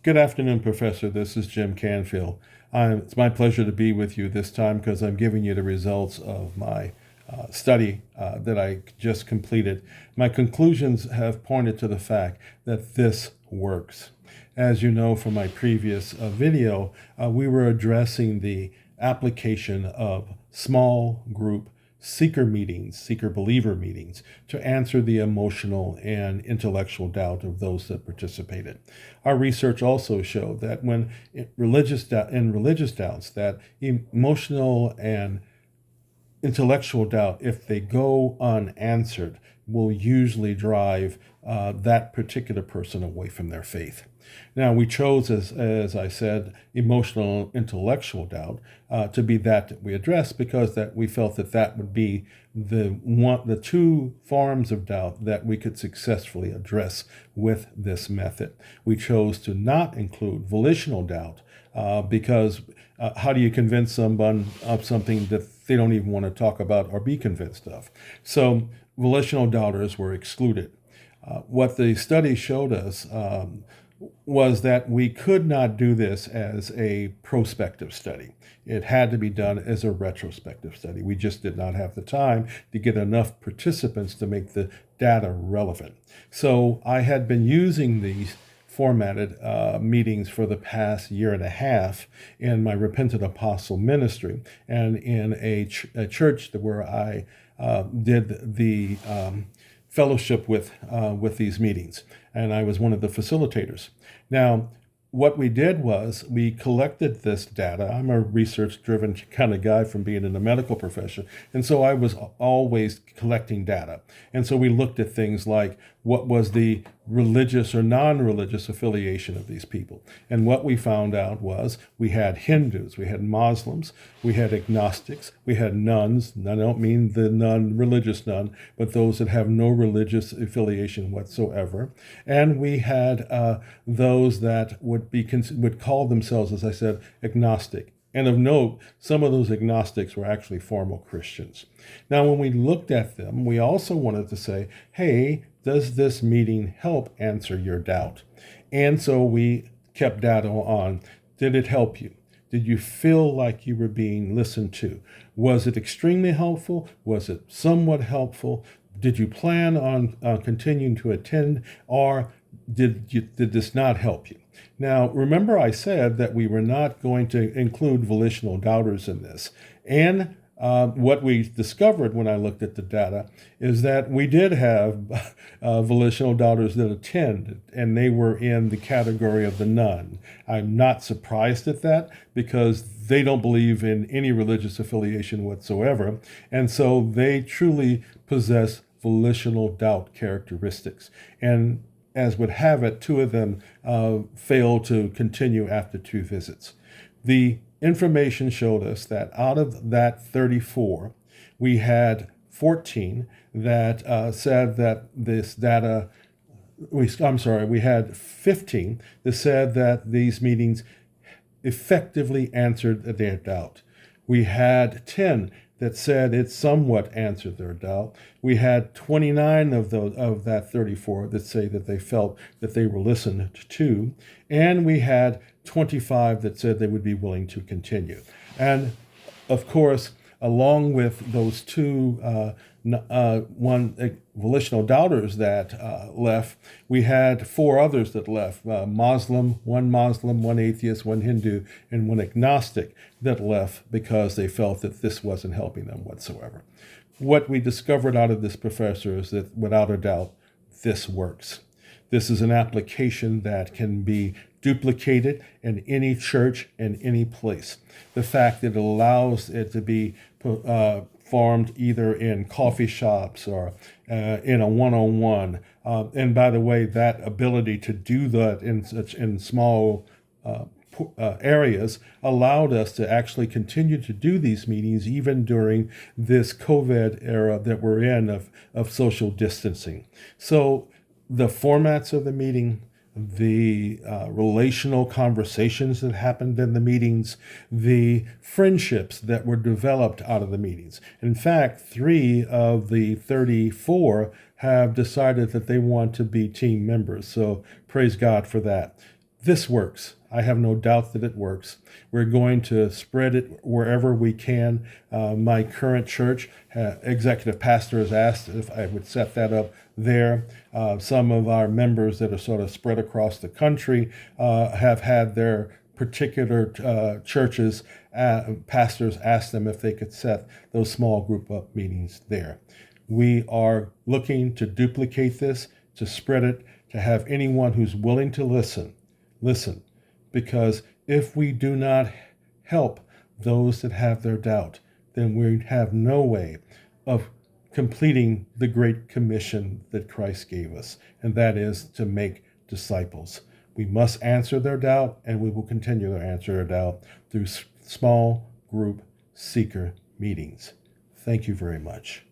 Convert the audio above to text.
Good afternoon, Professor. This is Jim Canfield. It's my pleasure to be with you this time because I'm giving you the results of my study that I just completed. My conclusions have pointed to the fact that this works. As you know from my previous video, we were addressing the application of small group seeker believer meetings to answer the emotional and intellectual doubt of those that participated. Our research also showed that when religious doubts, that emotional and intellectual doubt, if they go unanswered, will usually drive that particular person away from their faith. Now, we chose, as I said, emotional intellectual doubt to be that we addressed because that we felt that would be the two forms of doubt that we could successfully address with this method. We chose to not include volitional doubt because how do you convince someone of something that they don't even want to talk about or be convinced of? So volitional doubters were excluded. What the study showed us was that we could not do this as a prospective study. It had to be done as a retrospective study. We just did not have the time to get enough participants to make the data relevant. So I had been using these formatted meetings for the past year and a half in my repentant apostle ministry and in a church where I did the fellowship with these meetings, and I was one of the facilitators. Now, what we did was we collected this data. I'm a research-driven kind of guy from being in the medical profession, and so I was always collecting data. And so we looked at things like what was the religious or non-religious affiliation of these people. And what we found out was we had Hindus, we had Muslims, we had agnostics, we had nuns. And I don't mean the non-religious nun, but those that have no religious affiliation whatsoever. And we had those that would call themselves, as I said, agnostic. And of note, some of those agnostics were actually formal Christians. Now, when we looked at them, we also wanted to say, hey, does this meeting help answer your doubt? And so we kept data on, did it help you? Did you feel like you were being listened to? Was it extremely helpful? Was it somewhat helpful? Did you plan on continuing to attend, or did this not help you? Now, remember I said that we were not going to include volitional doubters in this. And what we discovered when I looked at the data is that we did have volitional doubters that attended, and they were in the category of the none. I'm not surprised at that because they don't believe in any religious affiliation whatsoever, and so they truly possess volitional doubt characteristics. And as would have it, two of them failed to continue after 2 visits. The information showed us that out of that 34, we had 14 that said that this data, we had 15 that said that these meetings effectively answered their doubt. We had 10 that said it somewhat answered their doubt. We had 29 of that 34 that say that they felt that they were listened to, and we had 25 that said they would be willing to continue. And of course, along with those two volitional doubters that left, we had 4 others that left, one Muslim, one atheist, one Hindu, and one agnostic that left because they felt that this wasn't helping them whatsoever. What we discovered out of this, Professor, is that without a doubt, this works. This is an application that can be duplicated in any church and any place. The fact that it allows it to be formed either in coffee shops or in a one-on-one. And by the way, that ability to do that in small areas allowed us to actually continue to do these meetings even during this COVID era that we're in of social distancing. So the formats of the meeting, the relational conversations that happened in the meetings, the friendships that were developed out of the meetings. In fact, 3 of the 34 have decided that they want to be team members. So praise God for that. This works. I have no doubt that it works. We're going to spread it wherever we can. My current church executive pastor has asked if I would set that up there. Some of our members that are sort of spread across the country have had their particular churches, pastors ask them if they could set those small group up meetings there. We are looking to duplicate this, to spread it, to have anyone who's willing to listen, because if we do not help those that have their doubt, then we have no way of completing the great commission that Christ gave us, and that is to make disciples. We must answer their doubt, and we will continue to answer their doubt through small group seeker meetings. Thank you very much.